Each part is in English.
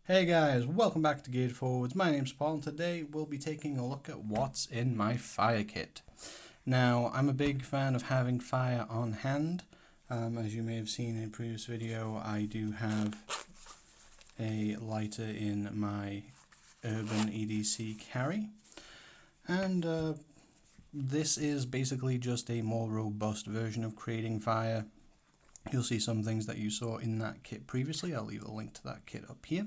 Hey guys, welcome back to Gate Forwards. My name's Paul and today we'll be taking a look at what's in my fire kit. Now, I'm a big fan of having fire on hand. As you may have seen in a previous video, I do have a lighter in my Urban EDC carry. And this is basically just a more robust version of creating fire. You'll see some things that you saw in that kit previously. I'll leave a link to that kit up here.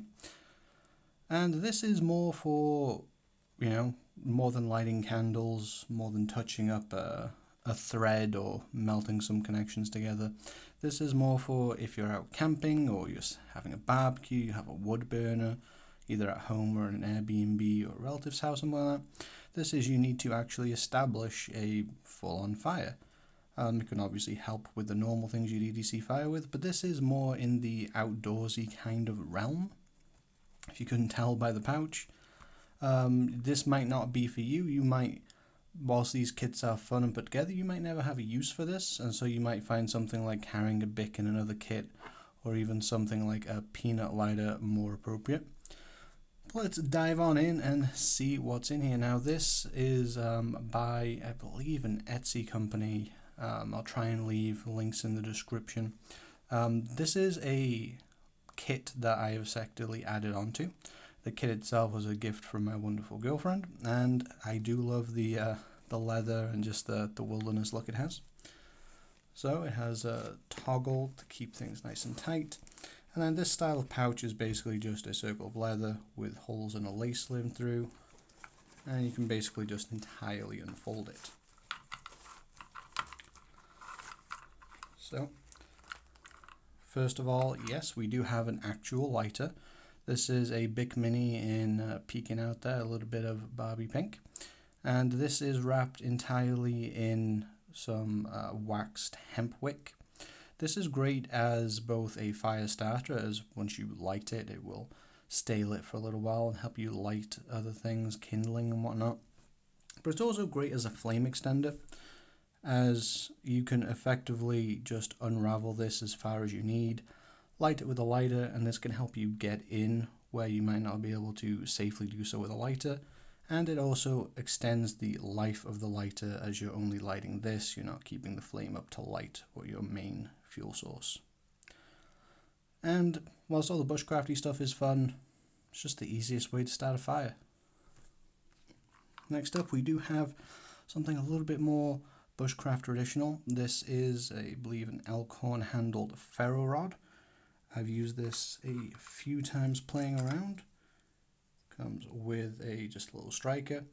And this is more for, more than lighting candles, more than touching up a thread or melting some connections together. This is more for if you're out camping or you're having a barbecue, you have a wood burner, either at home or in an Airbnb or a relative's house, something like that. This is you need to actually establish a full-on fire. It can obviously help with the normal things you'd EDC fire with, but this is more in the outdoorsy kind of realm. If you couldn't tell by the pouch, this might not be for you. You might, whilst these kits are fun and put together, you might never have a use for this, and so you might find something like carrying a Bic in another kit, or even something like a peanut lighter more appropriate. Let's dive on in and see what's in here. Now this is by, I believe, an Etsy company. I'll try and leave links in the description. This is a kit that I have effectively added onto. The kit itself was a gift from my wonderful girlfriend, and I do love the leather and just the wilderness look it has. So it has a toggle to keep things nice and tight, and then this style of pouch is basically just a circle of leather with holes and a lace limb through, and you can basically just entirely unfold it. So first of all, yes, we do have an actual lighter. This is a Bic Mini in peeking out there, a little bit of Barbie pink. And this is wrapped entirely in some waxed hemp wick. This is great as both a fire starter, as once you light it, it will stay lit for a little while and help you light other things, kindling and whatnot. But it's also great as a flame extender, as you can effectively just unravel this as far as you need, light it with a lighter, and this can help you get in where you might not be able to safely do so with a lighter, and it also extends the life of the lighter as you're only lighting this, you're not keeping the flame up to light or your main fuel source. And whilst all the bushcrafty stuff is fun, it's just the easiest way to start a fire. Next up we do have something a little bit more bushcraft traditional. This is, I believe, an elk horn handled ferro rod. I've used this a few times playing around. Comes with just a little striker.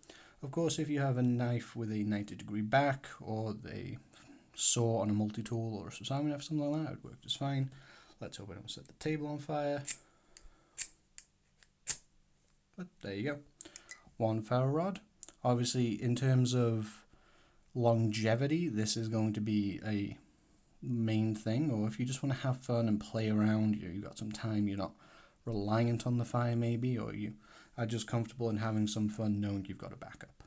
Of course, if you have a knife with a 90-degree back or a saw on a multi-tool or a Sasami knife, something like that, it would work just fine. Let's hope I don't set the table on fire. But there you go. One ferro rod. Obviously, in terms of longevity, this is going to be a main thing, or if you just want to have fun and play around, you've got some time, you're not reliant on the fire maybe, or you are just comfortable in having some fun knowing you've got a backup.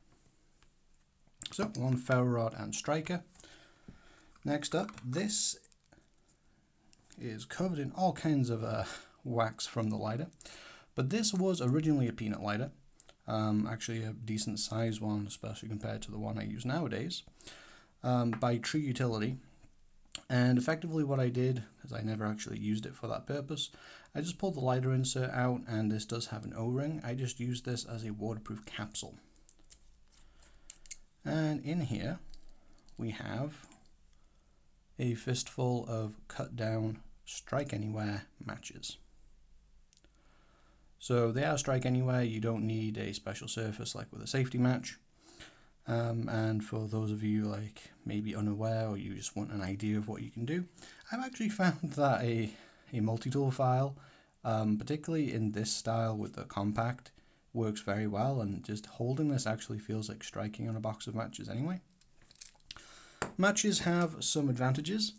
So one ferro rod and striker. Next up, this is covered in all kinds of wax from the lighter, but this was originally a peanut lighter. Actually a decent sized one, especially compared to the one I use nowadays, by True Utility. And effectively what I did, because I never actually used it for that purpose, I just pulled the lighter insert out, and this does have an O-ring. I just used this as a waterproof capsule. And in here we have a fistful of cut down strike anywhere matches. So they are strike anywhere, you don't need a special surface like with a safety match. And for those of you like maybe unaware, or you just want an idea of what you can do, I've actually found that a multi-tool file, particularly in this style with the compact, works very well, and just holding this actually feels like striking on a box of matches anyway. Matches have some advantages.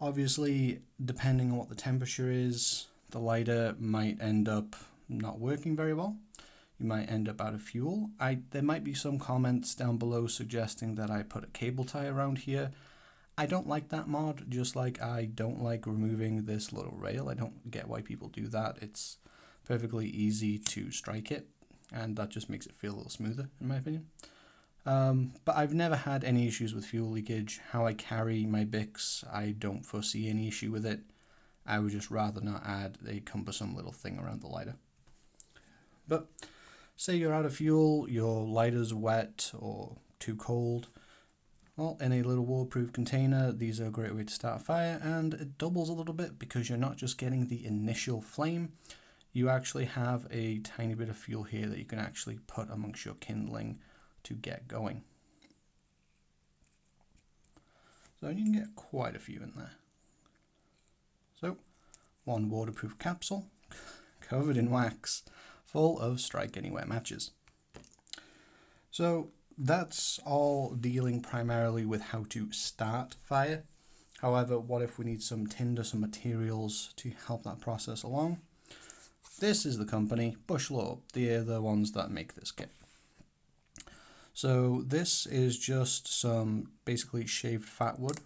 Obviously, depending on what the temperature is, the lighter might end up not working very well. You might end up out of fuel. There might be some comments down below suggesting that I put a cable tie around here. I don't like that mod, just like I don't like removing this little rail. I don't get why people do that. perfectly easy to strike it, and that just makes it feel a little smoother in my opinion. But I've never had any issues with fuel leakage. How I carry my Bics, I don't foresee any issue with it. I would just rather not add a cumbersome little thing around the lighter. But say you're out of fuel, your lighter's wet or too cold. Well, in a little waterproof container, these are a great way to start a fire, and it doubles a little bit because you're not just getting the initial flame, you actually have a tiny bit of fuel here that you can actually put amongst your kindling to get going. So you can get quite a few in there. So, one waterproof capsule covered in wax, full of strike anywhere matches. So that's all dealing primarily with how to start fire. However, what if we need some tinder, some materials to help that process along? This is the company, Bushcraft. They're the ones that make this kit. So this is just some basically shaved fat wood.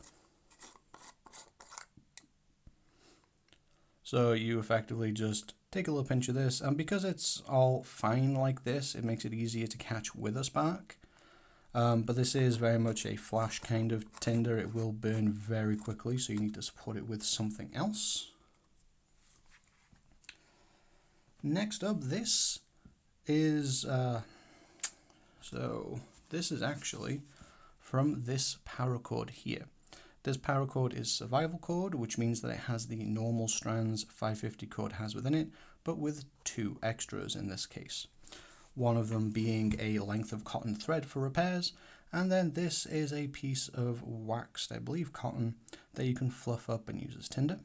So you effectively just take a little pinch of this, and because it's all fine like this, it makes it easier to catch with a spark. But this is very much a flash kind of tinder. It will burn very quickly, so you need to support it with something else. Next up, this is this is actually from this paracord here. This paracord is survival cord, which means that it has the normal strands 550 cord has within it, but with 2 extras in this case. One of them being a length of cotton thread for repairs, and then this is a piece of waxed, I believe, cotton that you can fluff up and use as tinder.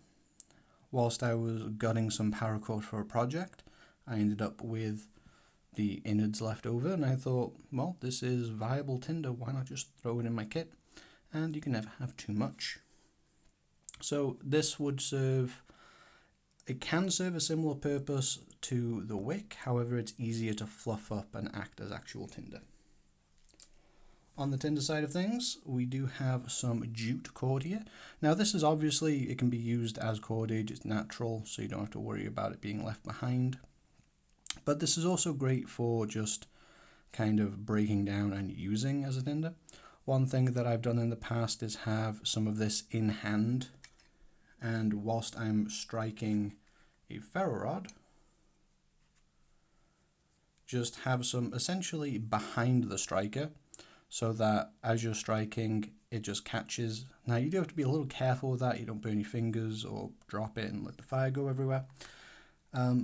Whilst I was gutting some paracord for a project, I ended up with the innards left over, and I thought, well, this is viable tinder, why not just throw it in my kit? And you can never have too much. So this would serve, it can serve a similar purpose to the wick, however it's easier to fluff up and act as actual tinder. On the tinder side of things, we do have some jute cord here. Now this is obviously, it can be used as cordage, it's natural, so you don't have to worry about it being left behind. But this is also great for just kind of breaking down and using as a tinder. One thing that I've done in the past is have some of this in hand, and whilst I'm striking a ferro rod, just have some essentially behind the striker, so that as you're striking, it just catches. Now you do have to be a little careful with that, you don't burn your fingers or drop it and let the fire go everywhere.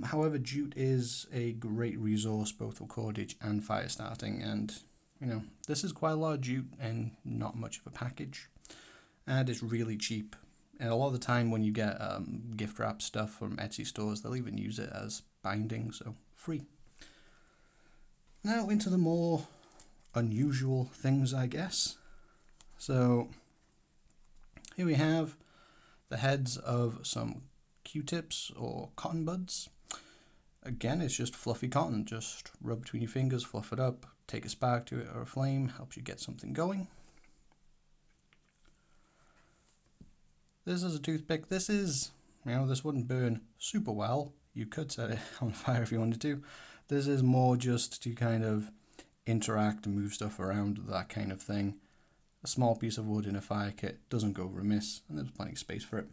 However, jute is a great resource both for cordage and fire starting, and you know, this is quite a lot of jute and not much of a package, and it's really cheap. And a lot of the time when you get gift wrap stuff from Etsy stores, they'll even use it as binding, so free. Now into the more unusual things, I guess. So here we have the heads of some Q-tips or cotton buds. Again, it's just fluffy cotton, just rub between your fingers, fluff it up, take a spark to it or a flame, helps you get something going. This is a toothpick. This is, you know, this wouldn't burn super well. You could set it on fire if you wanted to. This is more just to kind of interact and move stuff around, that kind of thing. A small piece of wood in a fire kit doesn't go remiss, and there's plenty of space for it.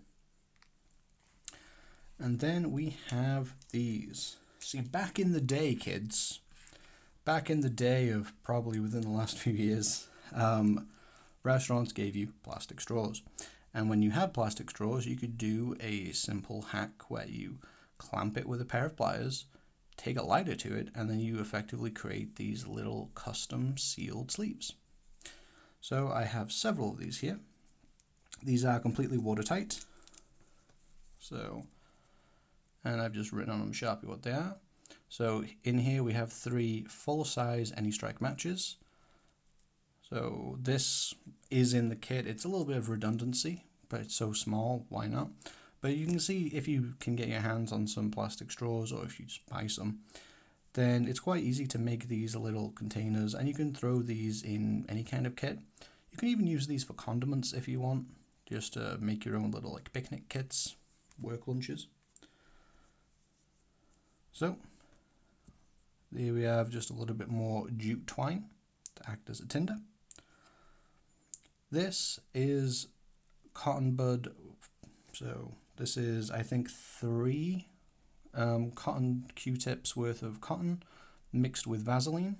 And then we have these. See, back in the day, kids, back in the day of probably within the last few years, restaurants gave you plastic straws. And when you had plastic straws, you could do a simple hack where you clamp it with a pair of pliers, take a lighter to it, and then you effectively create these little custom sealed sleeves. So I have several of these here. These are completely watertight. So, and I've just written on them Sharpie what they are. So in here we have 3 full-size any strike matches. So this is in the kit. It's a little bit of redundancy, but it's so small, why not? But you can see if you can get your hands on some plastic straws, or if you just buy some, then it's quite easy to make these little containers, and you can throw these in any kind of kit. You can even use these for condiments if you want, just to make your own little like picnic kits, work lunches. So there we have just a little bit more jute twine to act as a tinder. This is cotton bud, so this is I think 3 cotton Q-tips worth of cotton mixed with Vaseline.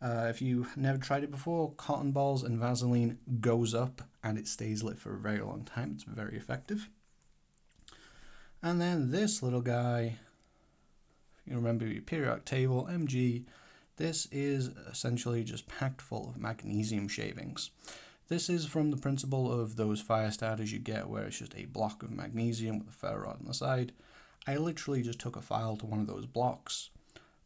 If you've never tried it before, cotton balls and Vaseline goes up and it stays lit for a very long time. It's very effective. And then this little guy, if you remember your periodic table, Mg, this is essentially just packed full of magnesium shavings. This is from the principle of those fire starters you get where it's just a block of magnesium with a ferro rod on the side. I literally just took a file to one of those blocks,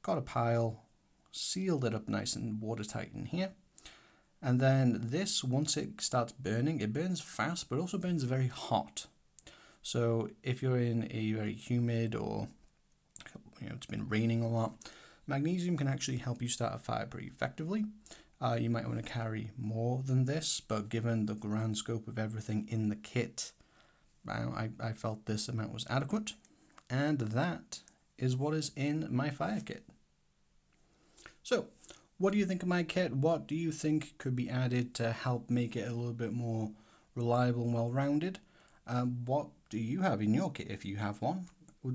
got a pile, sealed it up nice and watertight in here, and then this, once it starts burning, it burns fast but also burns very hot. So if you're in a very humid or it's been raining a lot, magnesium can actually help you start a fire pretty effectively. You might want to carry more than this, but given the grand scope of everything in the kit, I felt this amount was adequate. And that is what is in my fire kit. So, what do you think of my kit? What do you think could be added to help make it a little bit more reliable and well-rounded? What do you have in your kit if you have one?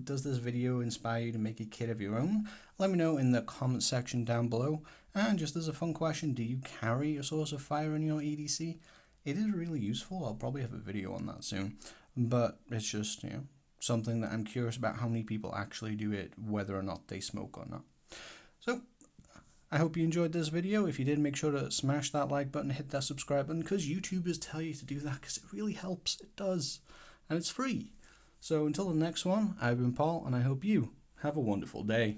Does this video inspire you to make a kit of your own? Let me know in the comment section down below. And just as a fun question, do you carry a source of fire in your EDC? It is really useful. I'll probably have a video on that soon. But it's just, something that I'm curious about how many people actually do it, whether or not they smoke or not. So, I hope you enjoyed this video. If you did, make sure to smash that like button, hit that subscribe button, because YouTubers tell you to do that because it really helps. It does. And it's free. So until the next one, I've been Paul, and I hope you have a wonderful day.